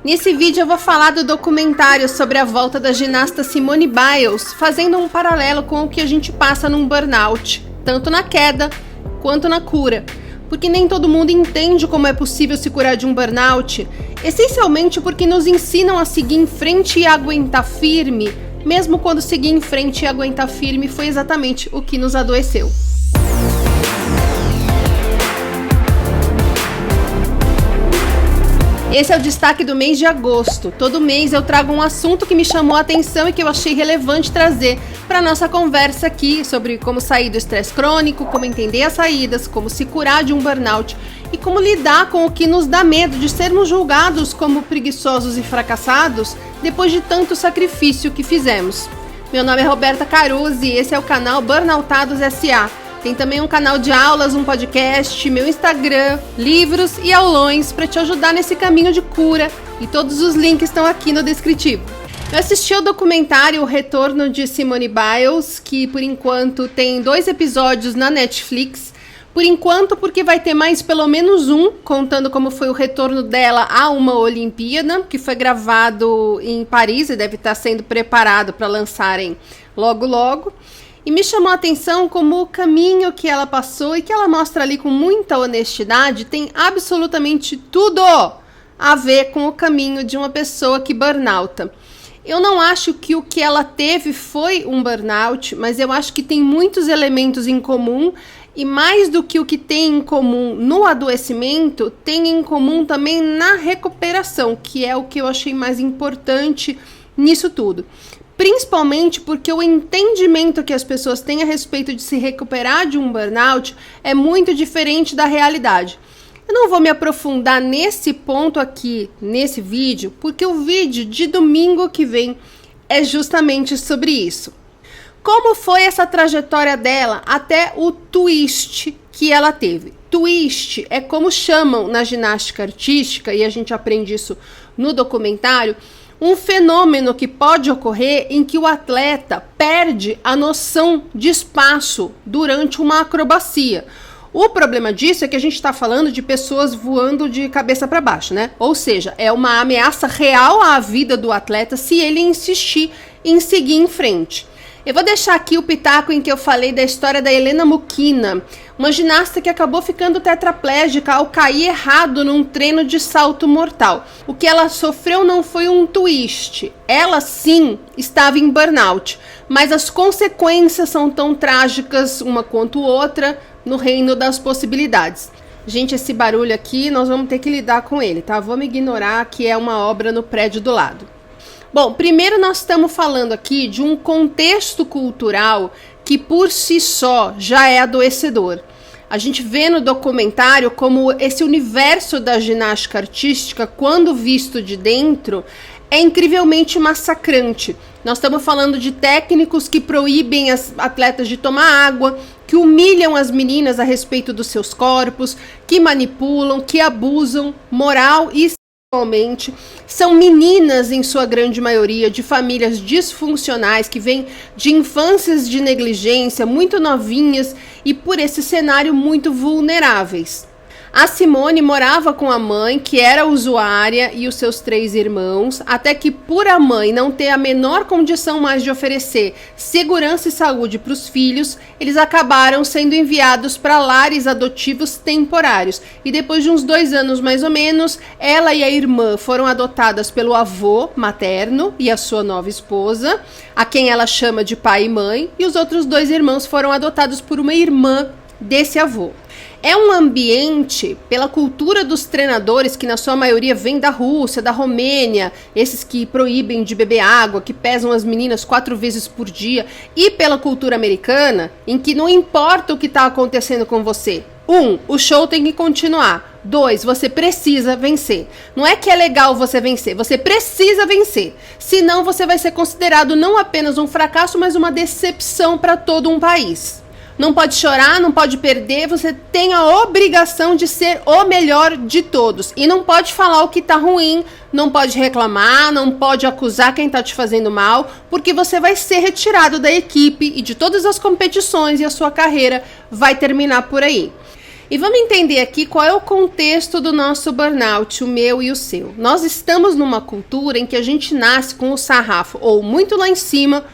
Nesse vídeo eu vou falar do documentário sobre a volta da ginasta Simone Biles, fazendo um paralelo com o que a gente passa num burnout, tanto na queda quanto na cura. Porque nem todo mundo entende como é possível se curar de um burnout, essencialmente porque nos ensinam a seguir em frente e aguentar firme, mesmo quando seguir em frente e aguentar firme foi exatamente o que nos adoeceu. Esse é o destaque do mês de agosto. Todo mês eu trago um assunto que me chamou a atenção e que eu achei relevante trazer para nossa conversa aqui sobre como sair do estresse crônico, como entender as saídas, como se curar de um burnout e como lidar com o que nos dá medo de sermos julgados como preguiçosos e fracassados depois de tanto sacrifício que fizemos. Meu nome é Roberta Caruzzi e esse é o canal Burnoutados S.A. Tem também um canal de aulas, um podcast, meu Instagram, livros e aulões para te ajudar nesse caminho de cura e todos os links estão aqui no descritivo. Eu assisti ao documentário O Retorno de Simone Biles, que por enquanto tem 2 episódios na Netflix. Por enquanto, porque vai ter mais pelo menos um, contando como foi o retorno dela a uma Olimpíada, que foi gravado em Paris e deve estar sendo preparado para lançarem logo logo. E me chamou a atenção como o caminho que ela passou e que ela mostra ali com muita honestidade tem absolutamente tudo a ver com o caminho de uma pessoa que burnouta. Eu não acho que o que ela teve foi um burnout, mas eu acho que tem muitos elementos em comum e mais do que o que tem em comum no adoecimento, tem em comum também na recuperação, que é o que eu achei mais importante nisso tudo. Principalmente porque o entendimento que as pessoas têm a respeito de se recuperar de um burnout é muito diferente da realidade. Eu não vou me aprofundar nesse ponto aqui, nesse vídeo, porque o vídeo de domingo que vem é justamente sobre isso. Como foi essa trajetória dela até o twist que ela teve? Twist é como chamam na ginástica artística, e a gente aprende isso no documentário, um fenômeno que pode ocorrer em que o atleta perde a noção de espaço durante uma acrobacia. O problema disso é que a gente está falando de pessoas voando de cabeça para baixo, né? Ou seja, é uma ameaça real à vida do atleta se ele insistir em seguir em frente. Eu vou deixar aqui o pitaco em que eu falei da história da Helena Muquina, uma ginasta que acabou ficando tetraplégica ao cair errado num treino de salto mortal. O que ela sofreu não foi um twist. Ela sim estava em burnout, mas as consequências são tão trágicas uma quanto outra no reino das possibilidades. Gente, esse barulho aqui nós vamos ter que lidar com ele, tá? Vamos ignorar que é uma obra no prédio do lado. Bom, primeiro nós estamos falando aqui de um contexto cultural que por si só já é adoecedor. A gente vê no documentário como esse universo da ginástica artística, quando visto de dentro, é incrivelmente massacrante. Nós estamos falando de técnicos que proíbem as atletas de tomar água, que humilham as meninas a respeito dos seus corpos, que manipulam, que abusam moral e sexualmente. São meninas, em sua grande maioria, de famílias disfuncionais, que vêm de infâncias de negligência, muito novinhas e por esse cenário muito vulneráveis. A Simone morava com a mãe, que era usuária, e os seus 3 irmãos, até que por a mãe não ter a menor condição mais de oferecer segurança e saúde para os filhos, eles acabaram sendo enviados para lares adotivos temporários. E depois de uns 2 anos mais ou menos, ela e a irmã foram adotadas pelo avô materno e a sua nova esposa, a quem ela chama de pai e mãe, e os outros 2 irmãos foram adotados por uma irmã desse avô. É um ambiente, pela cultura dos treinadores, que na sua maioria vem da Rússia, da Romênia, esses que proíbem de beber água, que pesam as meninas 4 vezes por dia, e pela cultura americana, em que não importa o que está acontecendo com você. 1, o show tem que continuar. 2, você precisa vencer. Não é que é legal você vencer, você precisa vencer. Senão você vai ser considerado não apenas um fracasso, mas uma decepção para todo um país. Não pode chorar, não pode perder, você tem a obrigação de ser o melhor de todos. E não pode falar o que tá ruim, não pode reclamar, não pode acusar quem tá te fazendo mal, porque você vai ser retirado da equipe e de todas as competições e a sua carreira vai terminar por aí. E vamos entender aqui qual é o contexto do nosso burnout, o meu e o seu. Nós estamos numa cultura em que a gente nasce com o sarrafo ou muito lá em cima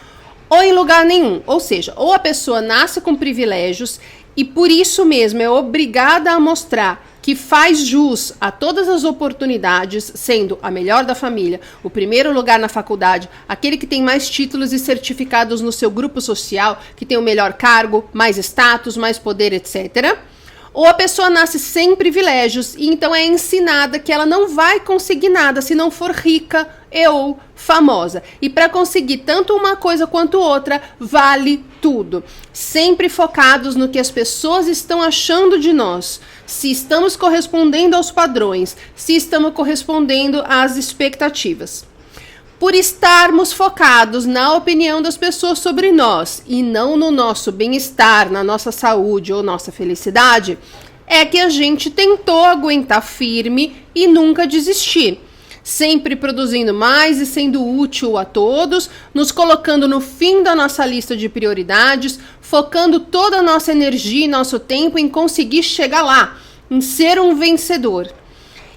ou em lugar nenhum. Ou seja, ou a pessoa nasce com privilégios e por isso mesmo é obrigada a mostrar que faz jus a todas as oportunidades, sendo a melhor da família, o primeiro lugar na faculdade, aquele que tem mais títulos e certificados no seu grupo social, que tem o melhor cargo, mais status, mais poder, etc. Ou a pessoa nasce sem privilégios e então é ensinada que ela não vai conseguir nada se não for rica e ou famosa. E para conseguir tanto uma coisa quanto outra, vale tudo. Sempre focados no que as pessoas estão achando de nós. Se estamos correspondendo aos padrões, se estamos correspondendo às expectativas. Por estarmos focados na opinião das pessoas sobre nós e não no nosso bem-estar, na nossa saúde ou nossa felicidade, é que a gente tentou aguentar firme e nunca desistir. Sempre produzindo mais e sendo útil a todos, nos colocando no fim da nossa lista de prioridades, focando toda a nossa energia e nosso tempo em conseguir chegar lá, em ser um vencedor.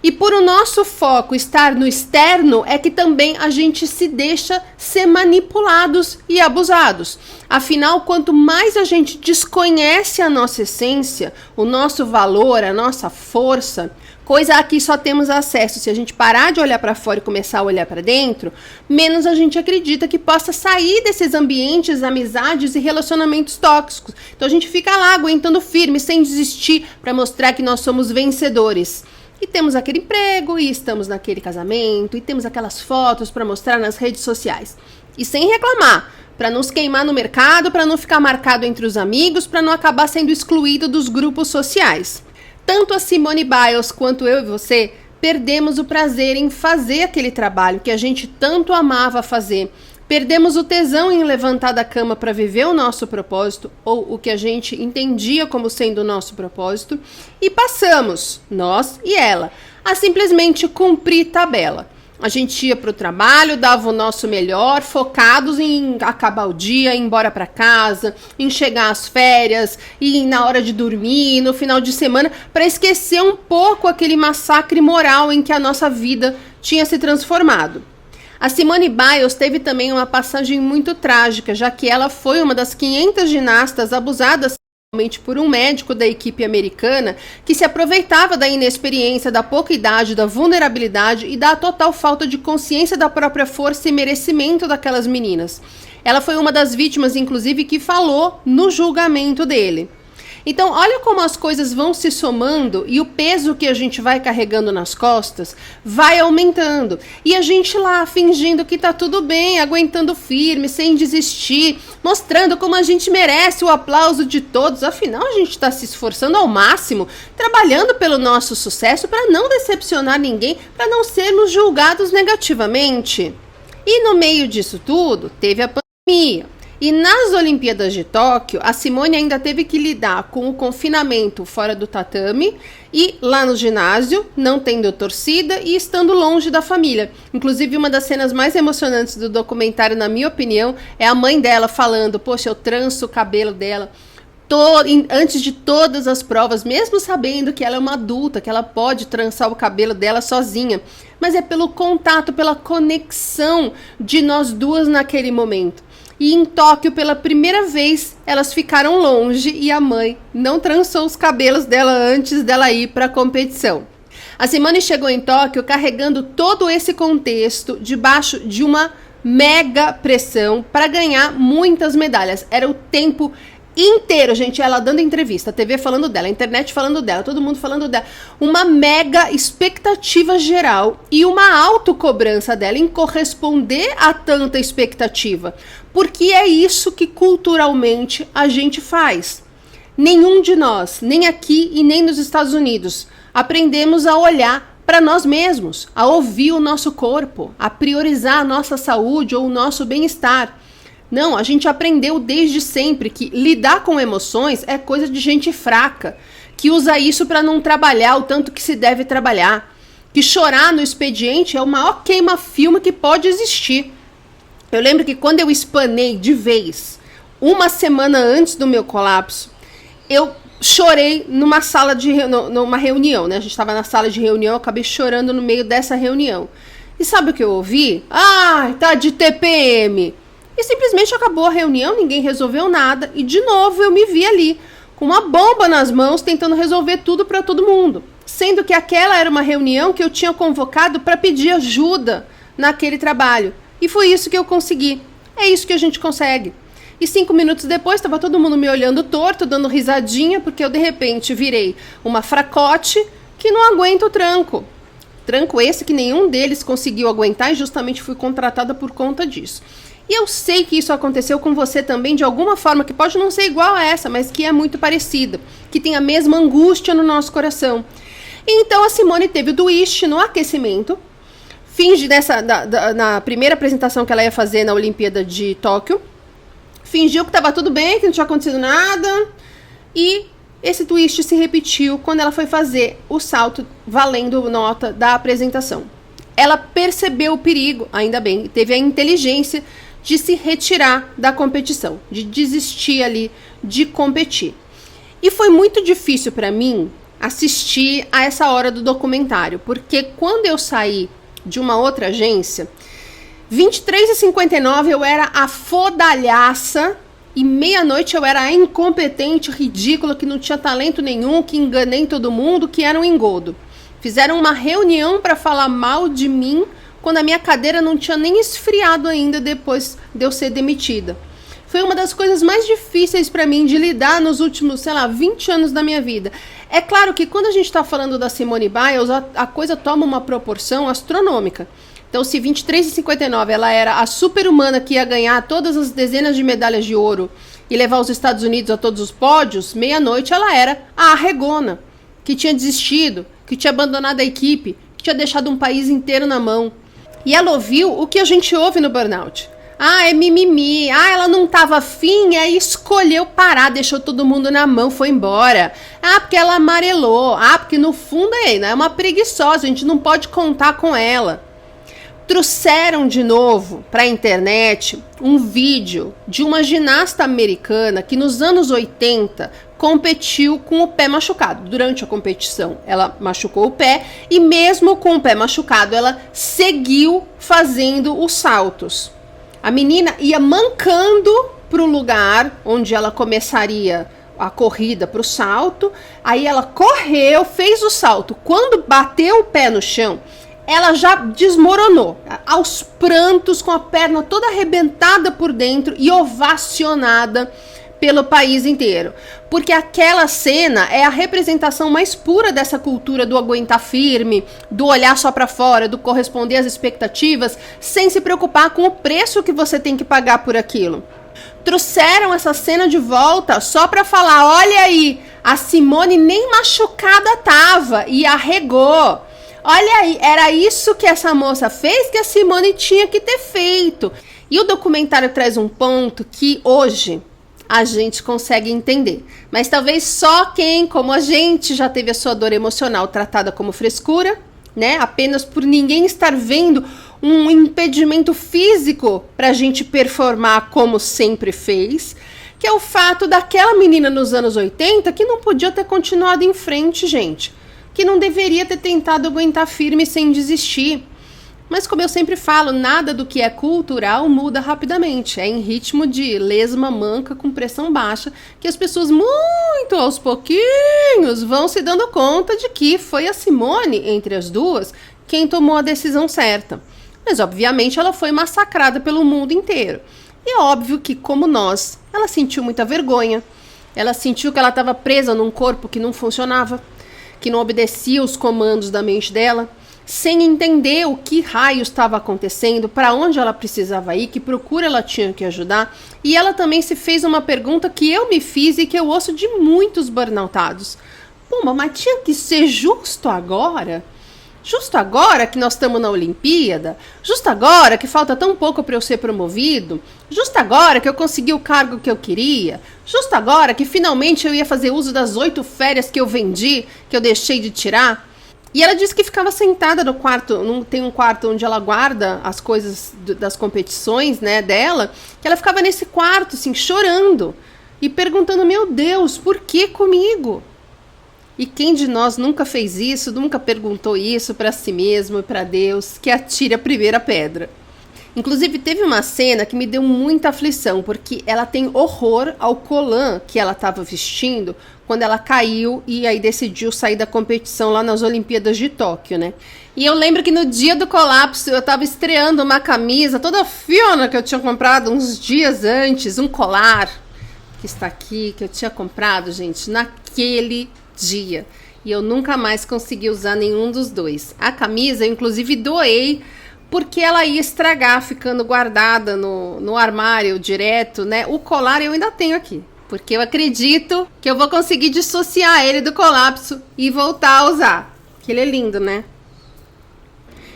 E por o nosso foco estar no externo é que também a gente se deixa ser manipulados e abusados. Afinal, quanto mais a gente desconhece a nossa essência, o nosso valor, a nossa força, coisa a que só temos acesso se a gente parar de olhar para fora e começar a olhar para dentro, menos a gente acredita que possa sair desses ambientes, amizades e relacionamentos tóxicos. Então a gente fica lá aguentando firme, sem desistir, para mostrar que nós somos vencedores. E temos aquele emprego, e estamos naquele casamento, e temos aquelas fotos para mostrar nas redes sociais. E sem reclamar, para não se queimar no mercado, para não ficar marcado entre os amigos, para não acabar sendo excluído dos grupos sociais. Tanto a Simone Biles quanto eu e você perdemos o prazer em fazer aquele trabalho que a gente tanto amava fazer. Perdemos o tesão em levantar da cama para viver o nosso propósito, ou o que a gente entendia como sendo o nosso propósito, e passamos, nós e ela, a simplesmente cumprir tabela. A gente ia para o trabalho, dava o nosso melhor, focados em acabar o dia, ir embora para casa, em chegar às férias, e na hora de dormir, no final de semana, para esquecer um pouco aquele massacre moral em que a nossa vida tinha se transformado. A Simone Biles teve também uma passagem muito trágica, já que ela foi uma das 500 ginastas abusadas sexualmente por um médico da equipe americana que se aproveitava da inexperiência, da pouca idade, da vulnerabilidade e da total falta de consciência da própria força e merecimento daquelas meninas. Ela foi uma das vítimas, inclusive, que falou no julgamento dele. Então, olha como as coisas vão se somando e o peso que a gente vai carregando nas costas vai aumentando. E a gente lá fingindo que tá tudo bem, aguentando firme, sem desistir, mostrando como a gente merece o aplauso de todos. Afinal, a gente está se esforçando ao máximo, trabalhando pelo nosso sucesso para não decepcionar ninguém, para não sermos julgados negativamente. E no meio disso tudo, teve a pandemia. E nas Olimpíadas de Tóquio, a Simone ainda teve que lidar com o confinamento fora do tatame e lá no ginásio, não tendo torcida e estando longe da família. Inclusive, uma das cenas mais emocionantes do documentário, na minha opinião, é a mãe dela falando: poxa, eu tranço o cabelo dela antes de todas as provas, mesmo sabendo que ela é uma adulta, que ela pode trançar o cabelo dela sozinha. Mas é pelo contato, pela conexão de nós duas naquele momento. E em Tóquio, pela primeira vez, elas ficaram longe e a mãe não trançou os cabelos dela antes dela ir para a competição. A Simone chegou em Tóquio carregando todo esse contexto debaixo de uma mega pressão para ganhar muitas medalhas. Era o tempo inteiro, gente, ela dando entrevista, a TV falando dela, a internet falando dela, todo mundo falando dela, uma mega expectativa geral e uma autocobrança dela em corresponder a tanta expectativa, porque é isso que culturalmente a gente faz. Nenhum de nós, nem aqui e nem nos Estados Unidos, aprendemos a olhar para nós mesmos, a ouvir o nosso corpo, a priorizar a nossa saúde ou o nosso bem-estar. Não, a gente aprendeu desde sempre que lidar com emoções é coisa de gente fraca, que usa isso para não trabalhar o tanto que se deve trabalhar, que chorar no expediente é o maior queima-filme que pode existir. Eu lembro que quando eu espanei de vez, uma semana antes do meu colapso, eu chorei numa numa reunião, né? A gente estava na sala de reunião, eu acabei chorando no meio dessa reunião. E sabe o que eu ouvi? Ah, tá de TPM. E simplesmente acabou a reunião, ninguém resolveu nada. E de novo eu me vi ali, com uma bomba nas mãos, tentando resolver tudo para todo mundo. Sendo que aquela era uma reunião que eu tinha convocado para pedir ajuda naquele trabalho. E foi isso que eu consegui. É isso que a gente consegue. E 5 minutos depois, estava todo mundo me olhando torto, dando risadinha, porque eu, de repente, virei uma fracote que não aguenta o tranco. Tranco esse que nenhum deles conseguiu aguentar e justamente fui contratada por conta disso. E eu sei que isso aconteceu com você também de alguma forma, que pode não ser igual a essa, mas que é muito parecida, que tem a mesma angústia no nosso coração. Então a Simone teve o twist no aquecimento, finge na primeira apresentação que ela ia fazer na Olimpíada de Tóquio, fingiu que estava tudo bem, que não tinha acontecido nada, e esse twist se repetiu quando ela foi fazer o salto valendo nota da apresentação. Ela percebeu o perigo, ainda bem, teve a inteligência de se retirar da competição, de desistir ali de competir. E foi muito difícil para mim assistir a essa hora do documentário, porque quando eu saí de uma outra agência, 23h59 eu era a fodalhaça e meia-noite eu era a incompetente, ridícula, que não tinha talento nenhum, que enganei todo mundo, que era um engodo. Fizeram uma reunião para falar mal de mim quando a minha cadeira não tinha nem esfriado ainda depois de eu ser demitida. Foi uma das coisas mais difíceis para mim de lidar nos últimos, 20 anos da minha vida. É claro que quando a gente está falando da Simone Biles, a coisa toma uma proporção astronômica. Então, se 23h59 ela era a super-humana que ia ganhar todas as dezenas de medalhas de ouro e levar os Estados Unidos a todos os pódios, meia-noite ela era a arregona, que tinha desistido, que tinha abandonado a equipe, que tinha deixado um país inteiro na mão. E ela ouviu o que a gente ouve no burnout. Ah, é mimimi. Ah, ela não estava afim, aí escolheu parar, deixou todo mundo na mão, foi embora. Ah, porque ela amarelou. Ah, porque no fundo é uma preguiçosa, a gente não pode contar com ela. Trouxeram de novo para a internet um vídeo de uma ginasta americana que nos anos 80 competiu com o pé machucado. Durante a competição ela machucou o pé e mesmo com o pé machucado ela seguiu fazendo os saltos. A menina ia mancando para o lugar onde ela começaria a corrida para o salto, aí ela correu, fez o salto. Quando bateu o pé no chão, ela já desmoronou, aos prantos, com a perna toda arrebentada por dentro e ovacionada pelo país inteiro. Porque aquela cena é a representação mais pura dessa cultura do aguentar firme, do olhar só para fora, do corresponder às expectativas, sem se preocupar com o preço que você tem que pagar por aquilo. Trouxeram essa cena de volta só para falar, olha aí, a Simone nem machucada tava e arregou. Olha aí, era isso que essa moça fez que a Simone tinha que ter feito. E o documentário traz um ponto que hoje a gente consegue entender. Mas talvez só quem, como a gente, já teve a sua dor emocional tratada como frescura, né? Apenas por ninguém estar vendo um impedimento físico para a gente performar como sempre fez, que é o fato daquela menina nos anos 80 que não podia ter continuado em frente, gente. Que não deveria ter tentado aguentar firme sem desistir. Mas como eu sempre falo, nada do que é cultural muda rapidamente. É em ritmo de lesma manca com pressão baixa que as pessoas muito aos pouquinhos vão se dando conta de que foi a Simone, entre as duas, quem tomou a decisão certa. Mas obviamente ela foi massacrada pelo mundo inteiro. E é óbvio que, como nós, ela sentiu muita vergonha. Ela sentiu que ela estava presa num corpo que não funcionava, que não obedecia os comandos da mente dela, sem entender o que raio estava acontecendo, para onde ela precisava ir, que procura ela tinha que ajudar. E ela também se fez uma pergunta que eu me fiz e que eu ouço de muitos burnoutados. Pô, mas tinha que ser justo agora? Justo agora que nós estamos na Olimpíada? Justo agora que falta tão pouco para eu ser promovido? Justo agora que eu consegui o cargo que eu queria? Justo agora que finalmente eu ia fazer uso das 8 férias que eu vendi, que eu deixei de tirar? E ela disse que ficava sentada no quarto, tem um quarto onde ela guarda as coisas das competições, né, dela, que ela ficava nesse quarto, assim, chorando. e perguntando, meu Deus, por que comigo? E quem de nós nunca fez isso, nunca perguntou isso para si mesmo e para Deus, que atire a primeira pedra? Inclusive, teve uma cena que me deu muita aflição, porque ela tem horror ao colã que ela estava vestindo quando ela caiu e aí decidiu sair da competição lá nas Olimpíadas de Tóquio, né? E eu lembro que no dia do colapso eu estava estreando uma camisa toda fiona que eu tinha comprado uns dias antes, um colar que está aqui, que eu tinha comprado, gente, naquele dia. E eu nunca mais consegui usar nenhum dos dois. A camisa eu inclusive doei, porque ela ia estragar, ficando guardada no armário direto, né? O colar eu ainda tenho aqui, porque eu acredito que eu vou conseguir dissociar ele do colapso e voltar a usar. Que ele é lindo, né?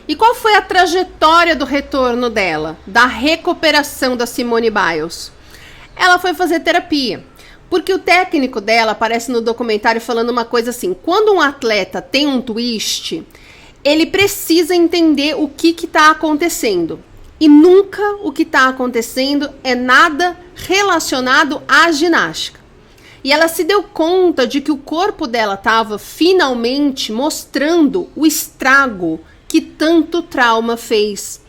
E qual foi a trajetória do retorno dela, da recuperação da Simone Biles? Ela foi fazer terapia, porque o técnico dela aparece no documentário falando uma coisa assim, quando um atleta tem um twist, ele precisa entender o que está acontecendo. E nunca o que está acontecendo é nada relacionado à ginástica. E ela se deu conta de que o corpo dela estava finalmente mostrando o estrago que tanto trauma fez.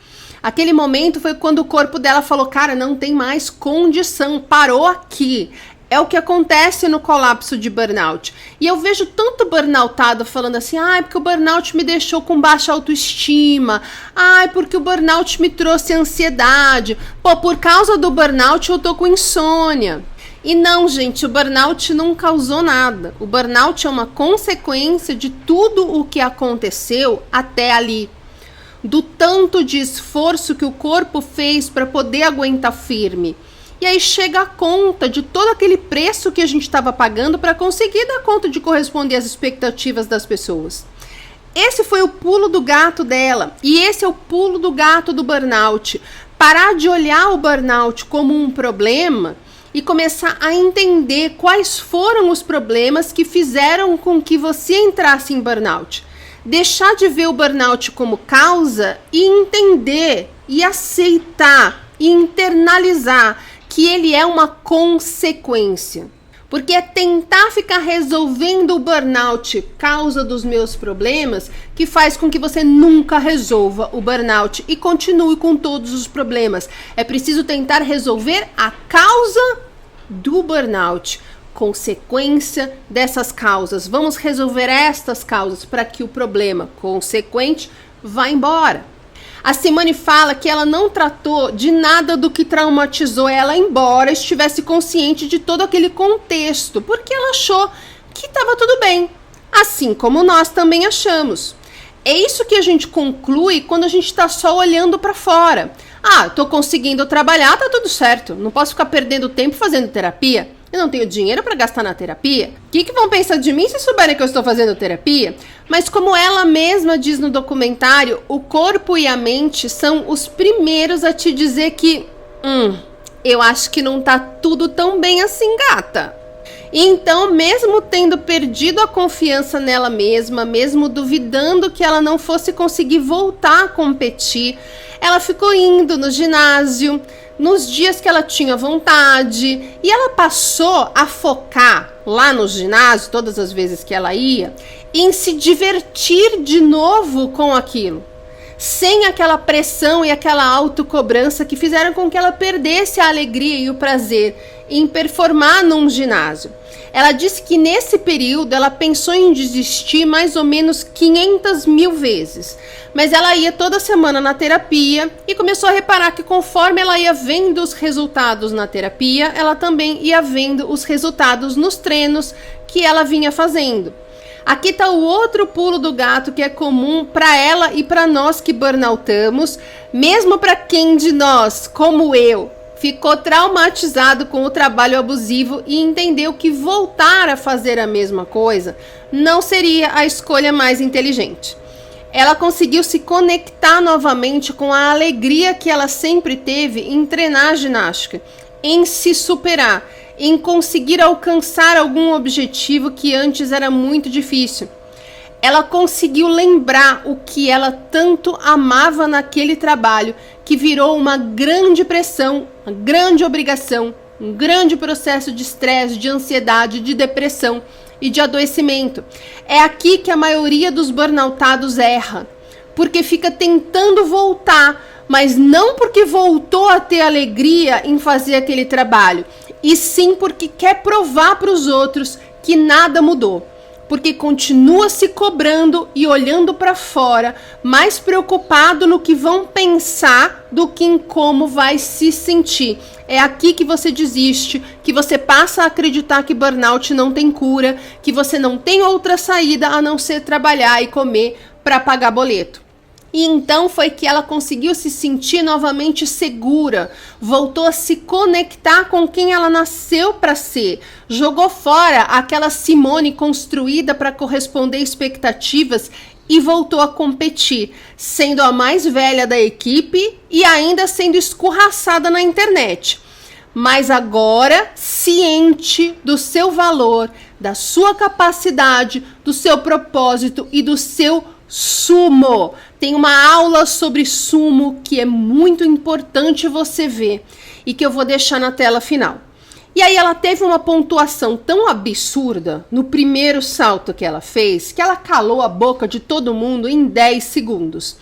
Aquele momento foi quando o corpo dela falou, cara, não tem mais condição, parou aqui. É o que acontece no colapso de burnout. E eu vejo tanto burnoutado falando assim, ai, porque o burnout me deixou com baixa autoestima, ai, porque o burnout me trouxe ansiedade, pô, por causa do burnout eu tô com insônia. E não, gente, o burnout não causou nada. O burnout é uma consequência de tudo o que aconteceu até ali. Do tanto de esforço que o corpo fez para poder aguentar firme. E aí chega a conta de todo aquele preço que a gente estava pagando para conseguir dar conta de corresponder às expectativas das pessoas. Esse foi o pulo do gato dela. E esse é o pulo do gato do burnout. Parar de olhar o burnout como um problema e começar a entender quais foram os problemas que fizeram com que você entrasse em burnout. Deixar de ver o burnout como causa e entender e aceitar e internalizar que ele é uma consequência. Porque é tentar ficar resolvendo o burnout, causa dos meus problemas, que faz com que você nunca resolva o burnout e continue com todos os problemas. É preciso tentar resolver a causa do burnout, consequência dessas causas. Vamos resolver estas causas para que o problema consequente vá embora. A Simone fala que ela não tratou de nada do que traumatizou ela, embora estivesse consciente de todo aquele contexto, porque ela achou que estava tudo bem, assim como nós também achamos. É isso que a gente conclui quando a gente está só olhando para fora. Ah, estou conseguindo trabalhar, tá tudo certo, não posso ficar perdendo tempo fazendo terapia. Eu não tenho dinheiro para gastar na terapia. O que vão pensar de mim se souberem que eu estou fazendo terapia? Mas como ela mesma diz no documentário, o corpo e a mente são os primeiros a te dizer que eu acho que não tá tudo tão bem assim, gata. E então, mesmo tendo perdido a confiança nela mesma, mesmo duvidando que ela não fosse conseguir voltar a competir, ela ficou indo no ginásio, nos dias que ela tinha vontade, e ela passou a focar lá no ginásio, todas as vezes que ela ia, em se divertir de novo com aquilo, sem aquela pressão e aquela autocobrança que fizeram com que ela perdesse a alegria e o prazer em performar num ginásio. Ela disse que nesse período ela pensou em desistir mais ou menos 500 mil vezes, mas ela ia toda semana na terapia e começou a reparar que conforme ela ia vendo os resultados na terapia, ela também ia vendo os resultados nos treinos que ela vinha fazendo. Aqui está o outro pulo do gato que é comum para ela e para nós que burnoutamos, mesmo para quem de nós, como eu, ficou traumatizado com o trabalho abusivo e entendeu que voltar a fazer a mesma coisa não seria a escolha mais inteligente. Ela conseguiu se conectar novamente com a alegria que ela sempre teve em treinar ginástica, em se superar, em conseguir alcançar algum objetivo que antes era muito difícil. Ela conseguiu lembrar o que ela tanto amava naquele trabalho, que virou uma grande pressão, uma grande obrigação um grande processo de estresse, de ansiedade, de depressão e de adoecimento. É aqui que a maioria dos burnoutados erra, porque fica tentando voltar, mas não porque voltou a ter alegria em fazer aquele trabalho, e sim porque quer provar para os outros que nada mudou. Porque continua se cobrando e olhando para fora, mais preocupado no que vão pensar do que em como vai se sentir. É aqui que você desiste, que você passa a acreditar que burnout não tem cura, que você não tem outra saída a não ser trabalhar e comer para pagar boleto. E então foi que ela conseguiu se sentir novamente segura, voltou a se conectar com quem ela nasceu para ser, jogou fora aquela Simone construída para corresponder expectativas e voltou a competir, sendo a mais velha da equipe e ainda sendo escorraçada na internet. Mas agora, ciente do seu valor, da sua capacidade, do seu propósito e do seu sumo. Tem uma aula sobre sumo que é muito importante você ver e que eu vou deixar na tela final. E aí ela teve uma pontuação tão absurda no primeiro salto que ela fez, que ela calou a boca de todo mundo em 10 segundos.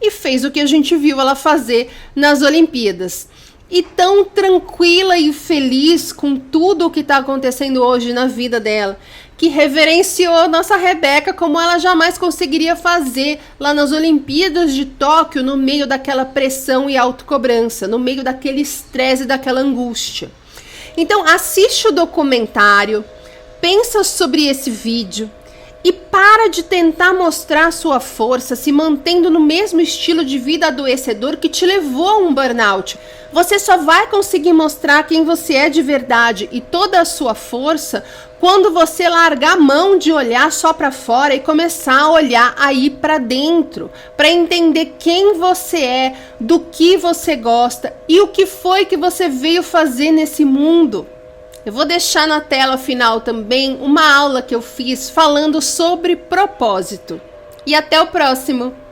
E fez o que a gente viu ela fazer nas Olimpíadas. E tão tranquila e feliz com tudo o que está acontecendo hoje na vida dela, que reverenciou nossa Rebeca como ela jamais conseguiria fazer lá nas Olimpíadas de Tóquio, no meio daquela pressão e autocobrança, no meio daquele estresse e daquela angústia. Então assiste o documentário, pensa sobre esse vídeo e para de tentar mostrar sua força se mantendo no mesmo estilo de vida adoecedor que te levou a um burnout. Você só vai conseguir mostrar quem você é de verdade e toda a sua força quando você largar a mão de olhar só para fora e começar a olhar aí para dentro, para entender quem você é, do que você gosta e o que foi que você veio fazer nesse mundo. Eu vou deixar na tela final também uma aula que eu fiz falando sobre propósito. E até o próximo!